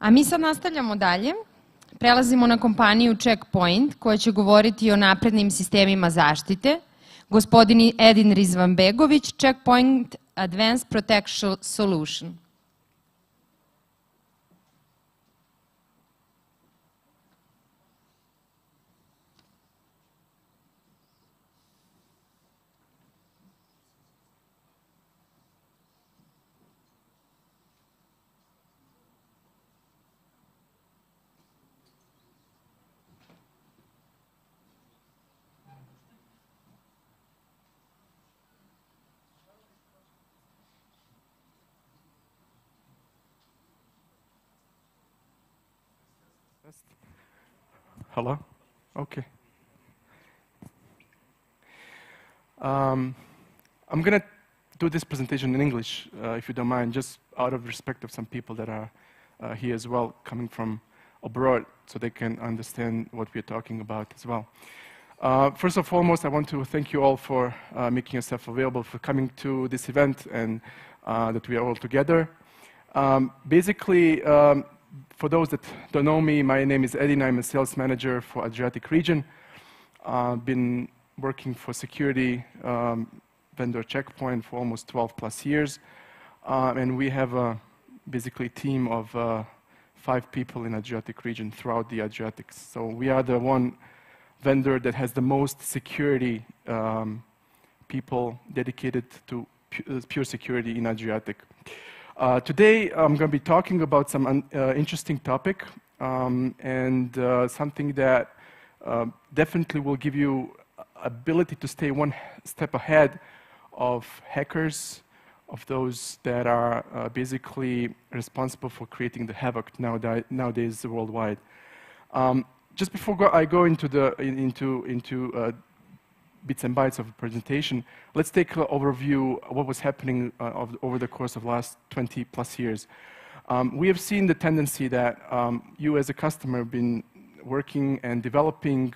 A mi sad nastavljamo dalje. Prelazimo na kompaniju Checkpoint, koja će govoriti o naprednim sistemima zaštite. Gospodin Edin Rizvanbegović, Checkpoint Advanced Protection Solution. Hello? Okay. I'm going to do this presentation in English, if you don't mind, just out of respect of some people that are here as well, coming from abroad, so they can understand what we're talking about as well. First and foremost, I want to thank you all for making yourself available, for coming to this event, and that we are all together. Basically, for those that don't know me, my name is Edin. I'm a sales manager for Adriatic region. I've been working for security vendor Checkpoint for almost 12 plus years. And we have basically a team of 5 people in Adriatic region throughout the Adriatics. So we are the one vendor that has the most security people dedicated to pure security in Adriatic. Today, I'm going to be talking about some interesting topic and something that definitely will give you ability to stay one step ahead of hackers, of those that are basically responsible for creating the havoc nowadays worldwide. Just before I go into bits and bytes of the presentation, let's take an overview of what was happening over the course of the last 20 plus years. We have seen the tendency that you as a customer have been working and developing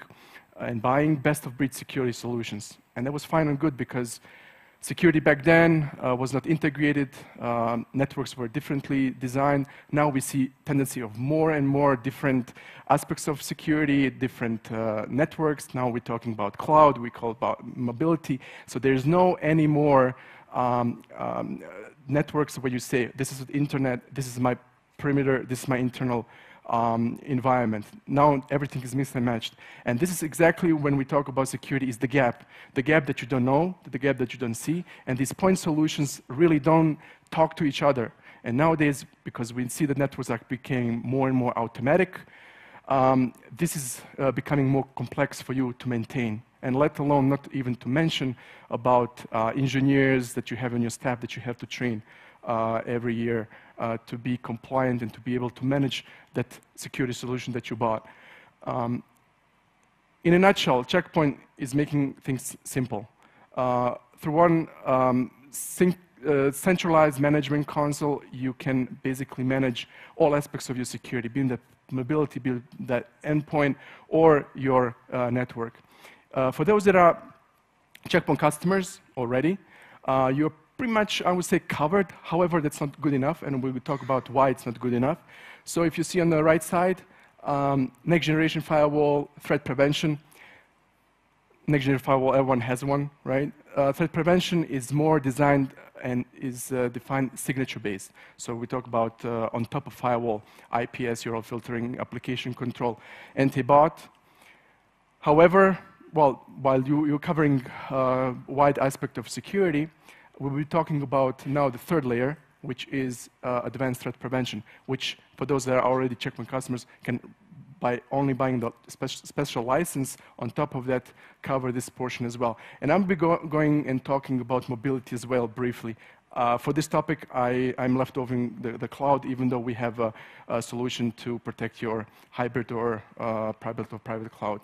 and buying best-of-breed security solutions. And that was fine and good because security back then was not integrated, networks were differently designed. Now we see tendency of more and more different aspects of security, different networks. Now we're talking about cloud, we call about mobility. So there's no any more networks where you say, this is the internet, this is my perimeter, this is my internal environment. Now everything is mixed and matched. And this is exactly when we talk about security is the gap that you don't know, the gap that you don't see, and these point solutions really don't talk to each other. And nowadays, because we see the networks are becoming more and more automatic, this is becoming more complex for you to maintain, and let alone not even to mention about engineers that you have in your staff that you have to train every year to be compliant and to be able to manage that security solution that you bought. In a nutshell, Checkpoint is making things simple. Through one centralized management console, you can basically manage all aspects of your security, be that mobility, be that endpoint, or your network. For those that are Checkpoint customers already, you're pretty much, I would say, covered. However, that's not good enough, and we will talk about why it's not good enough. So if you see on the right side, next generation firewall, threat prevention. Next generation firewall, everyone has one, right? Threat prevention is more designed and is defined signature-based. So we talk about on top of firewall, IPS, URL filtering, application control, anti-bot. However, well, while you're covering a wide aspect of security, we'll be talking about now the third layer, which is advanced threat prevention, which for those that are already Checkpoint customers can, by only buying the special license on top of that, cover this portion as well. And I'll be going and talking about mobility as well briefly. For this topic, I'm left over the cloud, even though we have a solution to protect your hybrid or private cloud,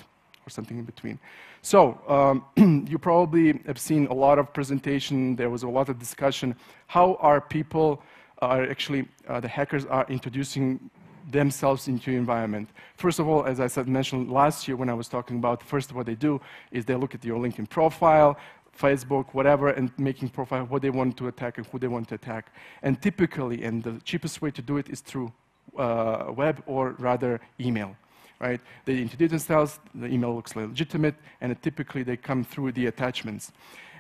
or something in between. So you probably have seen a lot of presentation. There was a lot of discussion. How are people, the hackers are introducing themselves into your environment? First of all, as I mentioned last year when I was talking about, first what they do is they look at your LinkedIn profile, Facebook, whatever, and making profile what they want to attack and who they want to attack. And typically, and the cheapest way to do it is through web or rather email, right? They introduce themselves, the email looks legitimate, and typically they come through the attachments.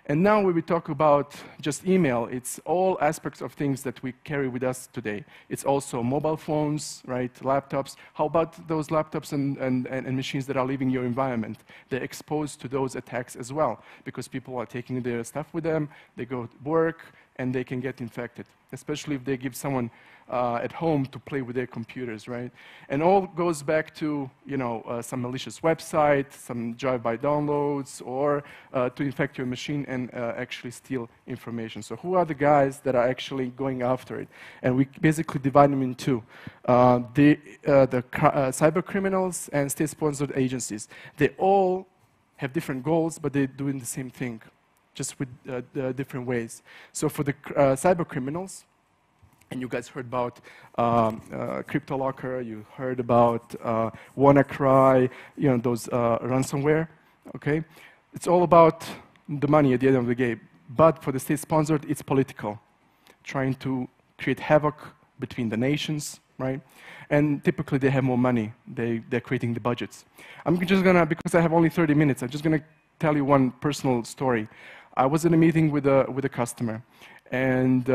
And now when we talk about just email, it's all aspects of things that we carry with us today. It's also mobile phones, right, laptops. How about those laptops and machines that are leaving your environment? They're exposed to those attacks as well, because people are taking their stuff with them, they go to work, and they can get infected, especially if they give someone at home to play with their computers, right? And all goes back to, you know, some malicious website, some drive-by downloads, or to infect your machine and actually steal information. So who are the guys that are actually going after it? And we basically divide them in two. The cyber criminals and state-sponsored agencies. They all have different goals, but they're doing the same thing, just with different ways. So for the cyber criminals, and you guys heard about CryptoLocker, you heard about WannaCry, you know, those ransomware, okay? It's all about the money at the end of the game. But for the state-sponsored, it's political, trying to create havoc between the nations, right? And typically they have more money. They're creating the budgets. I'm just gonna, because I have only 30 minutes, I'm just gonna tell you one personal story. I was in a meeting with a customer, and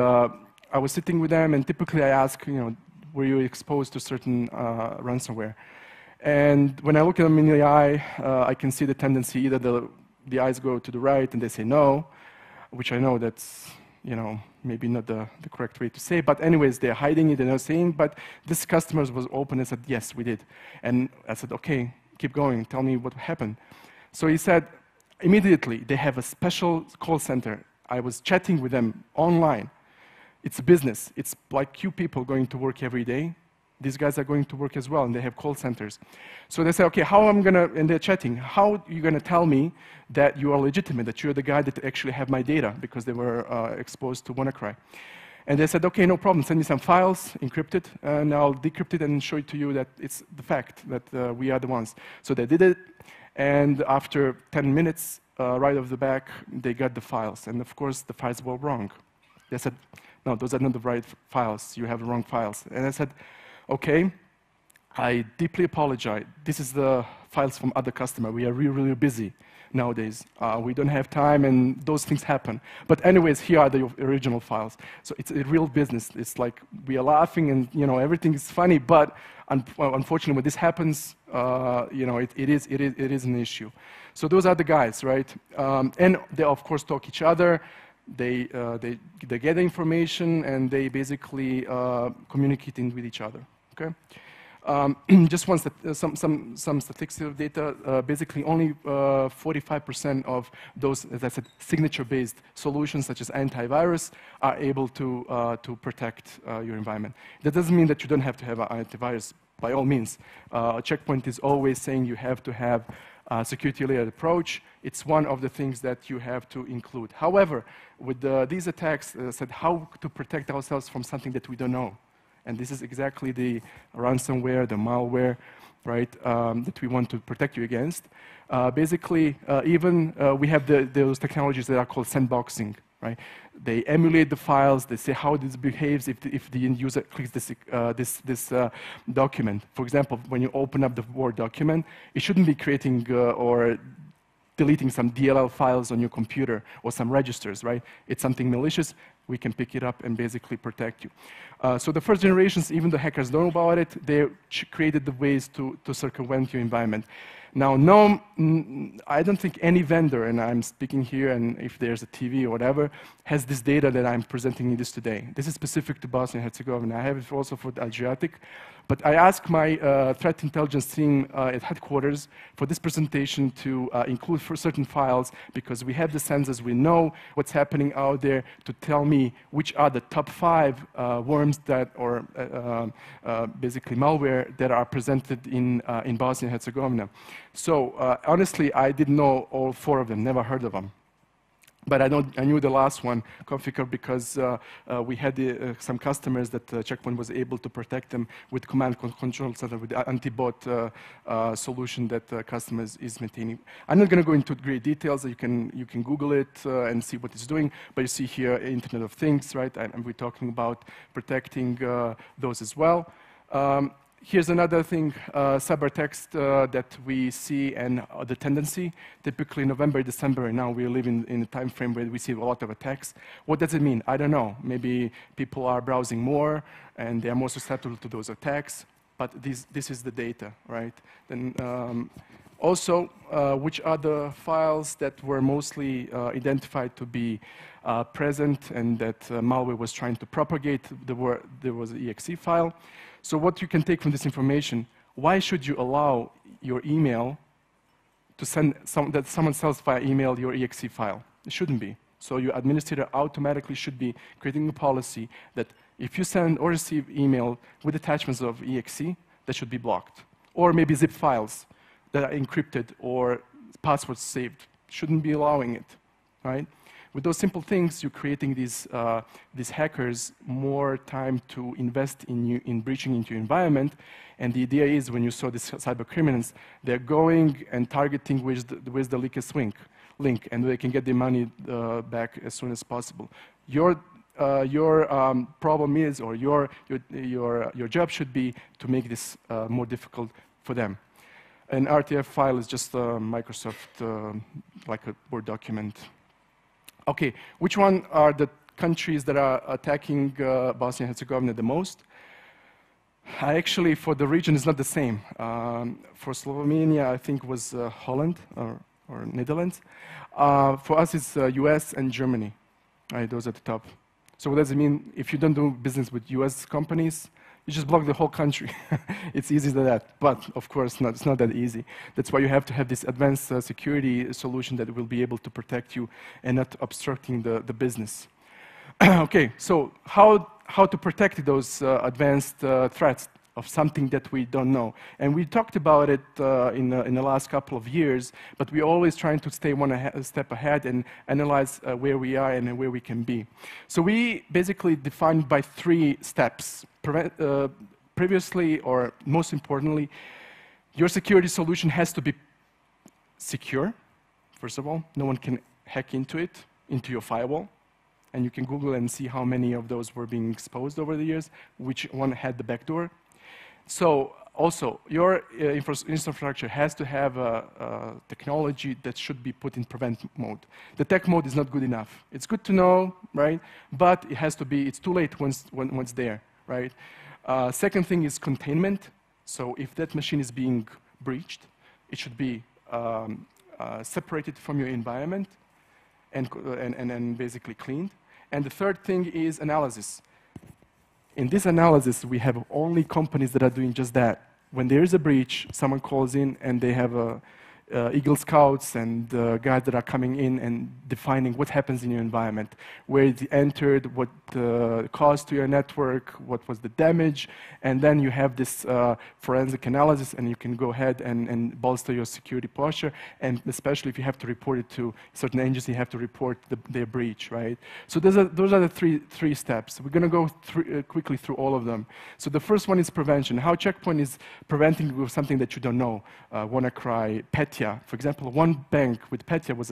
I was sitting with them, and typically I ask, you know, were you exposed to certain ransomware? And when I look at them in the eye, I can see the tendency, either the eyes go to the right and they say no, which I know that's, you know, maybe not the correct way to say, but anyways, they're hiding it, they're not saying, but this customer was open and said, yes, we did. And I said, okay, keep going, tell me what happened. So he said, immediately, they have a special call center. I was chatting with them online. It's a business. It's like you people going to work every day. These guys are going to work as well, and they have call centers. So they say, okay, how I'm gonna, and they're chatting, how are you gonna tell me that you are legitimate, that you're the guy that actually have my data, because they were exposed to WannaCry. And they said, okay, no problem, send me some files, encrypt it, and I'll decrypt it and show it to you that it's the fact that we are the ones. So they did it, and after 10 minutes, right off the back, they got the files. And of course, the files were wrong. They said, no, those are not the right files. You have the wrong files. And I said, okay, I deeply apologize. This is the files from other customer. We are really, really busy nowadays. We don't have time, and those things happen. But anyways, here are the original files. So it's a real business. It's like we are laughing, and you know everything is funny. But unfortunately, when this happens, you know, it is an issue. So those are the guys, right? And they of course talk each other. They get the information, and they basically communicating with each other. Okay. Just some statistical data. Basically, only 45% of those, as I said, signature-based solutions, such as antivirus, are able to protect your environment. That doesn't mean that you don't have to have an antivirus. By all means, Checkpoint is always saying you have to have a security-layered approach. It's one of the things that you have to include. However, with these attacks, said how to protect ourselves from something that we don't know. And this is exactly the ransomware, the malware, right, that we want to protect you against. Basically, even we have those technologies that are called sandboxing, right? They emulate the files, they say how this behaves if the end user clicks this document. For example, when you open up the Word document, it shouldn't be creating or deleting some DLL files on your computer or some registers, right? It's something malicious. We can pick it up and basically protect you. So the first generations, even the hackers don't know about it, they created the ways to circumvent your environment. Now, no, I don't think any vendor, and I'm speaking here, and if there's a TV or whatever, has this data that I'm presenting you this today. This is specific to Bosnia and Herzegovina. I have it also for the Adriatic. But I asked my threat intelligence team at headquarters for this presentation to include for certain files, because we have the sensors, we know what's happening out there, to tell me which are the top 5 worms that, or basically malware, that are presented in Bosnia and Herzegovina. So honestly, I didn't know all 4 of them, never heard of them. But I knew the last one, Configure, because we had some customers that Checkpoint was able to protect them with command control center, with the anti-bot solution that customers is maintaining. I'm not going to go into great details. You can Google it and see what it's doing. But you see here Internet of Things, right? And we're talking about protecting those as well. Here's another thing, cybertext that we see and the tendency. Typically November, December, and now we live in a time frame where we see a lot of attacks. What does it mean? I don't know. Maybe people are browsing more and they are more susceptible to those attacks, but this is the data, right? Then also, which are the files that were mostly identified to be present and that malware was trying to propagate? There was an exe file. So what you can take from this information, why should you allow your email to send that someone sells via email your exe file? It shouldn't be. So your administrator automatically should be creating a policy that if you send or receive email with attachments of exe, that should be blocked. Or maybe zip files that are encrypted or passwords saved. Shouldn't be allowing it, right? With those simple things, you're creating these hackers more time to invest in breaching into your environment. And the idea is, when you saw these cyber criminals, they're going and targeting where's the weakest link, and they can get their money back as soon as possible. Your problem is, or your job should be to make this more difficult for them. An RTF file is just Microsoft, like a Word document. Okay, which one are the countries that are attacking Bosnia and Herzegovina the most? Actually, for the region, it's not the same. For Slovenia, I think it was Holland or Netherlands. For us, it's US and Germany. Right, those are the top. So what does it mean? If you don't do business with US companies, you just block the whole country. It's easy to that, but of course it's not that easy. That's why you have to have this advanced security solution that will be able to protect you and not obstructing the business. Okay, so how to protect those advanced threats of something that we don't know? And we talked about it in the last couple of years, but we're always trying to stay one step ahead and analyze where we are and where we can be. So we basically defined by 3 steps. Previously, or most importantly, your security solution has to be secure. First of all, no one can hack into it, into your firewall. And you can Google and see how many of those were being exposed over the years, which one had the backdoor. So also, your infrastructure has to have a technology that should be put in prevent mode. The tech mode is not good enough. It's good to know, right? But it has to be, it's too late once there, right? Second thing is containment. So if that machine is being breached, it should be separated from your environment and basically cleaned. And the third thing is analysis. In this analysis, we have only companies that are doing just that. When there is a breach, someone calls in and they have Eagle Scouts and guys that are coming in and defining what happens in your environment, where it entered, what caused to your network, what was the damage, and then you have this forensic analysis, and you can go ahead and bolster your security posture, and especially if you have to report it to a certain agency, you have to report their breach, right? So those are the three steps. We're going to go quickly through all of them. So the first one is prevention. How Checkpoint is preventing with something that you don't know. WannaCry, Petya. For example, one bank with Petya was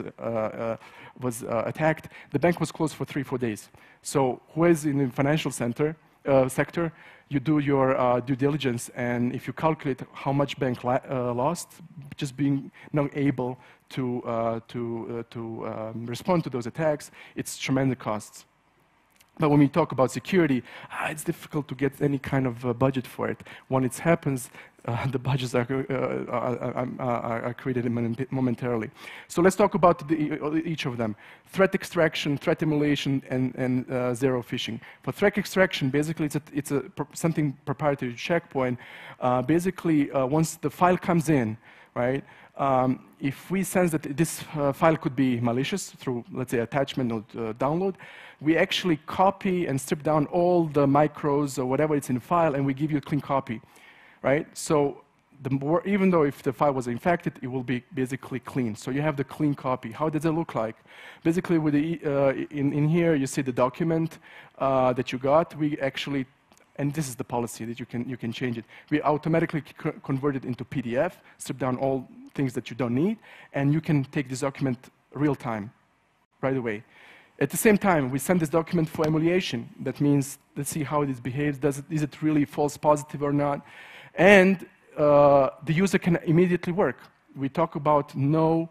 attacked. The bank was closed for 3-4 days. So who is in the financial sector, you do your due diligence, and if you calculate how much bank lost, just being not able to respond to those attacks, it's tremendous costs. But when we talk about security, it's difficult to get any kind of budget for it. When it happens, the budgets are created momentarily. So let's talk about each of them. Threat extraction, threat emulation, and zero phishing. For threat extraction, basically it's something proprietary to Checkpoint. Basically, once the file comes in, right, if we sense that this file could be malicious through, let's say, attachment or download, we actually copy and strip down all the micros or whatever it's in the file, and we give you a clean copy, right? So even though if the file was infected, it will be basically clean. So you have the clean copy. How does it look like? Basically, with in here, you see the document that you got. We actually, and this is the policy that you can change it. We automatically convert it into PDF, strip down all things that you don't need, and you can take this document real time, right away. At the same time, we send this document for emulation. That means, let's see how this behaves. Is it really false positive or not? And the user can immediately work. We talk about no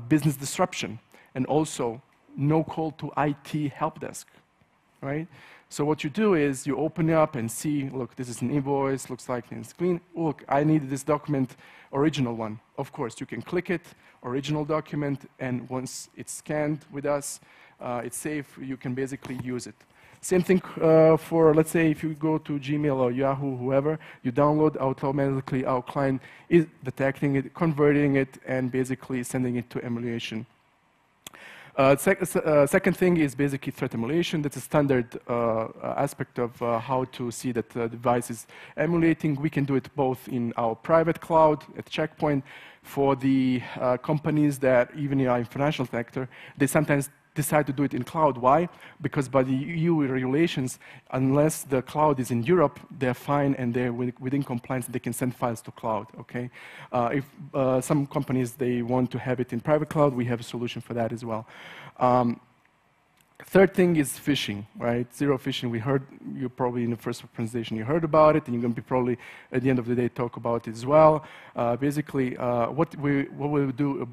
business disruption, and also no call to IT help desk, right? So what you do is you open it up and see, look, this is an invoice, looks like it's clean. Look, I need this document, original one. Of course, you can click it, original document, and once it's scanned with us, it's safe, you can basically use it. Same thing for, let's say, if you go to Gmail or Yahoo, whoever, you download, automatically our client is detecting it, converting it, and basically sending it to emulation. Second thing is basically threat emulation. That's a standard aspect of how to see that the device is emulating. We can do it both in our private cloud at Checkpoint. For the companies that, even in our financial sector, they sometimes decide to do it in cloud. Why? Because by the EU regulations, unless the cloud is in Europe, they're fine and they're within compliance, they can send files to cloud, okay? If some companies, they want to have it in private cloud, we have a solution for that as well. Third thing is phishing, right? Zero phishing. We heard, you probably in the first presentation you heard about it, and you're going to be probably at the end of the day talk about it as well. Basically, what we'll do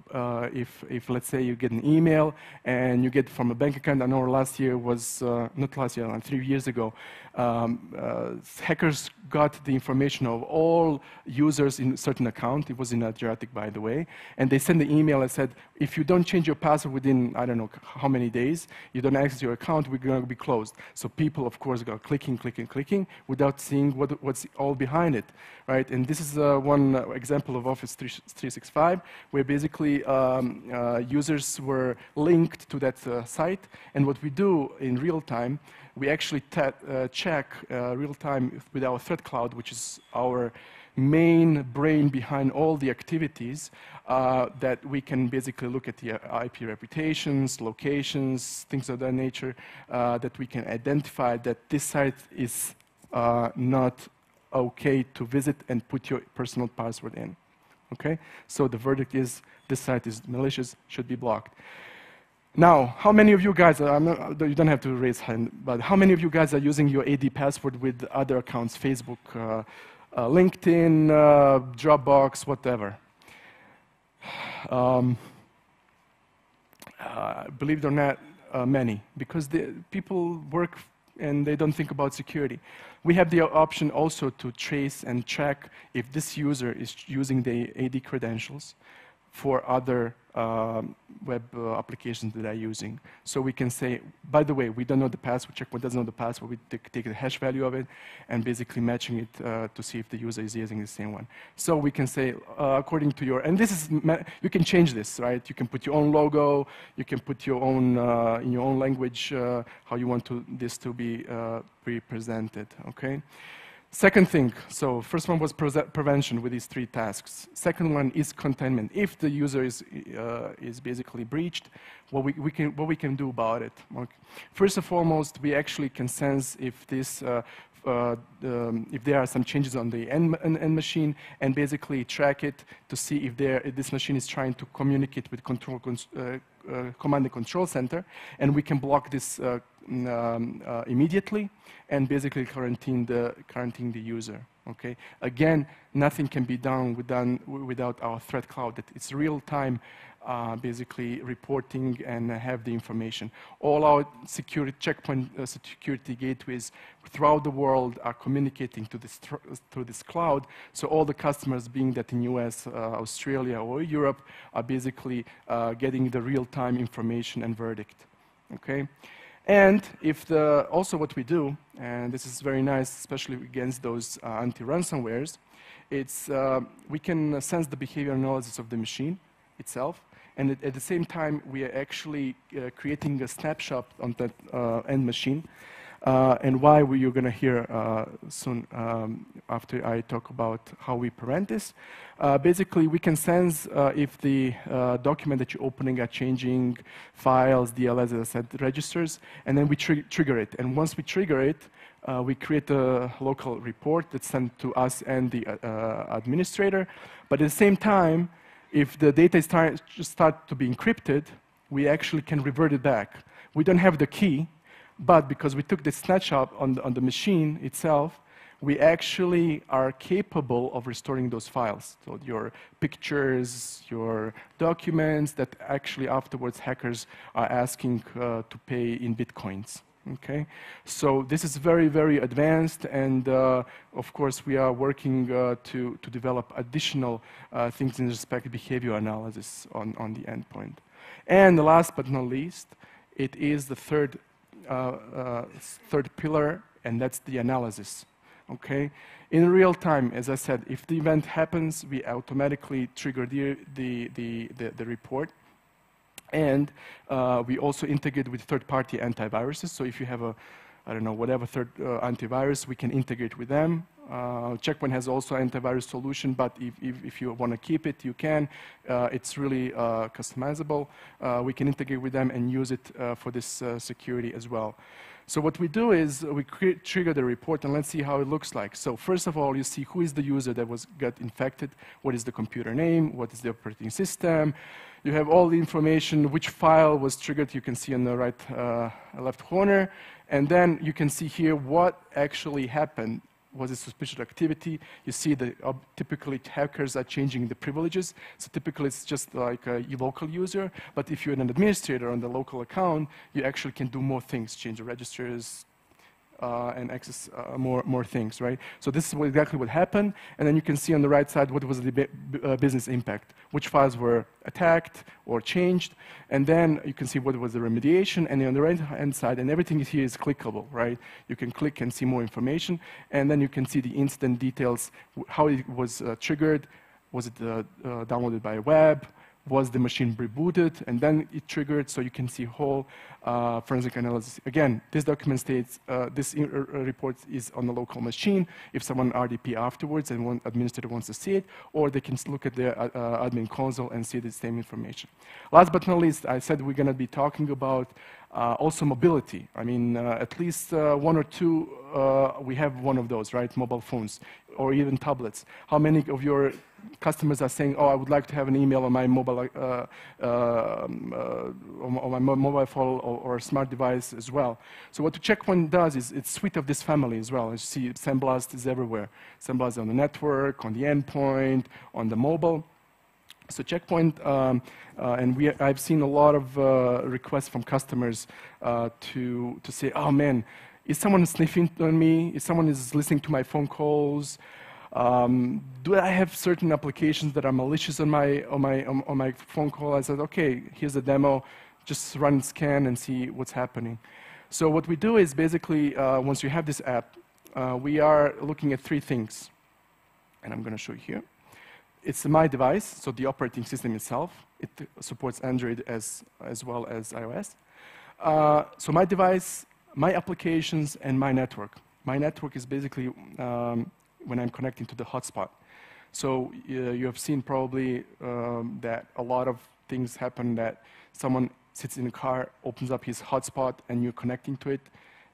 if let's say you get an email and you get from a bank account. I know last year was not last year, 3 years ago. Hackers got the information of all users in a certain account. It was in Adriatic, by the way, and they sent the email and said, if you don't change your password within I don't know how many days, you don't access your account, we're going to be closed. So people, of course, go clicking without seeing what's all behind it, right? And this is one example of Office 365, where basically users were linked to that site. And what we do in real time, we actually check real time with our threat cloud, which is our main brain behind all the activities, that we can basically look at the IP reputations, locations, things of that nature, that we can identify that this site is not okay to visit and put your personal password in. Okay? So the verdict is this site is malicious, should be blocked. Now, how many of you guys, you don't have to raise hand, but how many of you guys are using your AD password with other accounts, Facebook, LinkedIn, Dropbox, whatever? Believe it or not, many, because people work and they don't think about security. We have the option also to trace and check if this user is using the AD credentials for other web applications that are using. So we can say, by the way, we don't know the password, Checkpoint doesn't know the password, we take the hash value of it and basically matching it to see if the user is using the same one. So we can say, according to your, and this is, you can change this, right? You can put your own logo, you can put your own, in your own language, how you want this to be presented, okay? Second thing, so first one was prevention with these 3 tasks. Second one is containment. If the user is basically breached, what we can do about it. Okay. First and foremost, we actually can sense if this if there are some changes on the end machine, and basically track it to see if this machine is trying to communicate with command and control center, and we can block this immediately and basically quarantine the user. Okay. Again, nothing can be done without our threat cloud. It's real time, basically reporting and have the information. All our security Checkpoint security gateways throughout the world are communicating to this cloud. So all the customers, being that in US, Australia, or Europe, are basically getting the real time information and verdict. Okay. And if also what we do, and this is very nice, especially against those anti-ransomwares, it's we can sense the behavior analysis of the machine itself, and at the same time we are actually creating a snapshot on that end machine. And why you're going to hear soon after I talk about how we prevent this. Basically, we can sense if the document that you're opening are changing files, DLS, as I said, registers, and then we trigger it. And once we trigger it, we create a local report that's sent to us and the administrator. But at the same time, if the data start to be encrypted, we actually can revert it back. We don't have the key, but because we took the snapshot on the machine itself, we actually are capable of restoring those files. So your pictures, your documents that actually afterwards hackers are asking to pay in Bitcoins. Okay, so this is very, very advanced, and of course we are working to develop additional things in respect to behavior analysis on the endpoint. And last but not least, it is the third pillar, and that's the analysis. Okay, in real time, as I said, if the event happens, we automatically trigger the report. And we also integrate with third-party antiviruses. So if you have a, I don't know, whatever third antivirus, we can integrate with them. Checkpoint has also an antivirus solution, but if you want to keep it, you can. It's really customizable. We can integrate with them and use it for this security as well. So what we do is we trigger the report, and let's see how it looks like. So first of all, you see who is the user that got infected, what is the computer name, what is the operating system. You have all the information, which file was triggered, you can see on the left corner. And then you can see here what actually happened. Was it suspicious activity? You see that typically hackers are changing the privileges. So typically it's just like a local user. But if you're an administrator on the local account, you actually can do more things, change the registers, and access more things, right? So this is exactly what happened. And then you can see on the right side what was the business impact, which files were attacked or changed. And then you can see what was the remediation. And then on the right-hand side, and everything here is clickable, right? You can click and see more information. And then you can see the incident details, how it was triggered. Was it downloaded by web? Was the machine rebooted, and then it triggered, so you can see whole forensic analysis. Again, this document states this report is on the local machine. If someone RDP afterwards and one administrator wants to see it, or they can look at the admin console and see the same information. Last but not least, I said we're going to be talking about also mobility. I mean, at least one or two, we have one of those, right? Mobile phones or even tablets. How many of your customers are saying, "Oh, I would like to have an email on my mobile, phone or smart device as well." So what the Checkpoint does is it's suite of this family as well. As you see, SandBlast is everywhere. SandBlast on the network, on the endpoint, on the mobile. So Checkpoint, and I've seen a lot of requests from customers to say, "Oh man, is someone sniffing on me? Is someone listening to my phone calls? Do I have certain applications that are malicious on my phone call?" I said, "Okay, here's a demo. Just run scan and see what's happening." So what we do is basically, once you have this app, we are looking at three things, and I'm going to show you here. It's my device, so the operating system itself. It supports Android as well as iOS. So my device, my applications, and my network. My network is basically when I'm connecting to the hotspot. So you have seen probably that a lot of things happen, that someone sits in a car, opens up his hotspot, and you're connecting to it,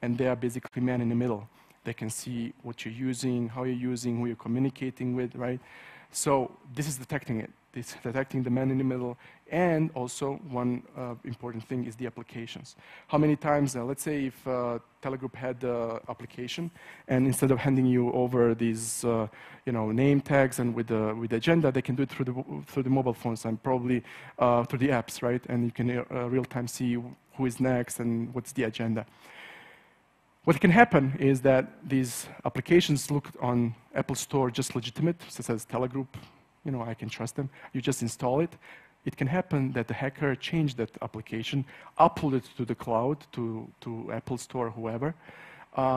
and they are basically man in the middle. They can see what you're using, how you're using, who you're communicating with, right? So this is detecting it. It's detecting the man in the middle. And also one important thing is the applications. How many times, let's say if TeleGroup had the application, and instead of handing you over these name tags and with the agenda, they can do it through the mobile phones and probably through the apps, right? And you can real time see who is next and what's the agenda. What can happen is that these applications look on Apple Store just legitimate, such as TeleGroup, I can trust them. You just install it. It can happen that the hacker changed that application, uploaded it to the cloud, to Apple Store, whoever,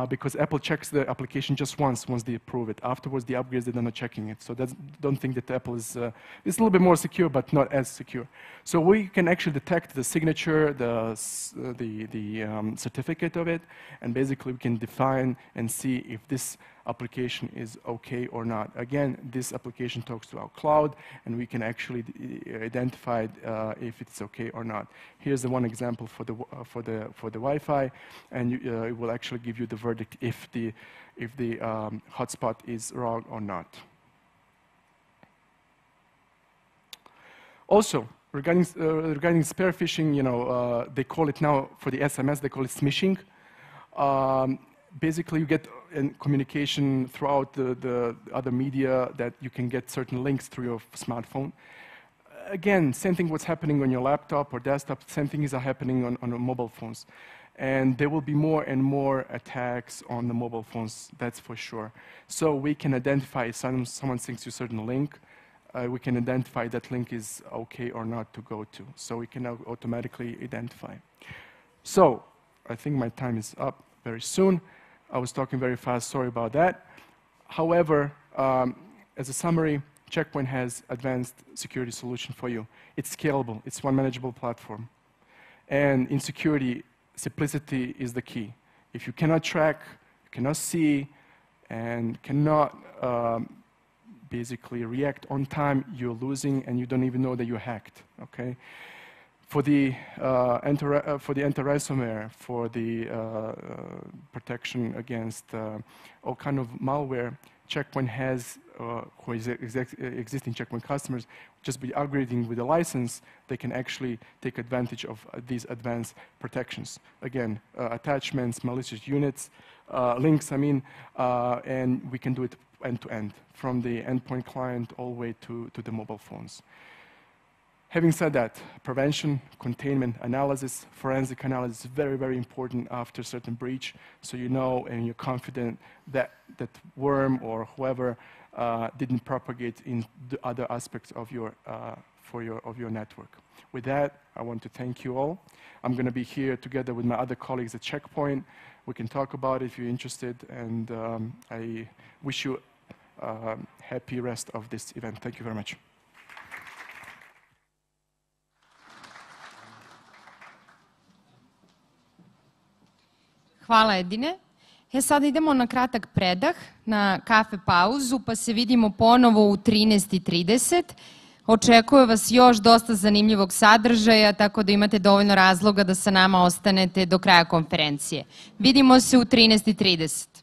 because Apple checks the application just once they approve it. Afterwards, the upgrades, they're not checking it. So don't think that Apple is it's a little bit more secure, but not as secure. So we can actually detect the signature, the certificate of it, and basically we can define and see if this application is okay or not. Again, this application talks to our cloud, and we can actually identify if it's okay or not. Here's the one example for the Wi-Fi, and it will actually give you the verdict if the hotspot is wrong or not. Also, Regarding spear phishing, they call it now, for the SMS, they call it smishing. Basically, you get communication throughout the other media that you can get certain links through your smartphone. Again, same thing what's happening on your laptop or desktop, same thing is happening on mobile phones. And there will be more and more attacks on the mobile phones, that's for sure. So we can identify if someone sends you a certain link, we can identify that link is okay or not to go to. So we can now automatically identify. So I think my time is up very soon. I was talking very fast, sorry about that. However, as a summary, Check Point has advanced security solution for you. It's scalable, it's one manageable platform. And in security, simplicity is the key. If you cannot track, you cannot see, and cannot basically react on time, you're losing and you don't even know that you're hacked, okay? For the anti-ransomware, for the protection against all kind of malware, Check Point has, who is existing Check Point customers, just by upgrading with a license, they can actually take advantage of these advanced protections. Again, attachments, malicious units, links, and we can do it end-to-end, from the endpoint client all the way to the mobile phones. Having said that, prevention, containment, analysis, forensic analysis is very, very important after a certain breach, so you know and you're confident that that worm or whoever didn't propagate in the other aspects of your network. With that, I want to thank you all. I'm going to be here together with my other colleagues at Check Point. We can talk about it if you're interested, and I wish you a happy rest of this event. Thank you very much. Hvala, Edine. Sada idemo na kratak predah, na kafe pauzu, pa se vidimo ponovo u 13:30. Očekuje vas još dosta zanimljivog sadržaja, tako da imate dovoljno razloga da sa nama ostanete do kraja konferencije. Vidimo se u 13:30.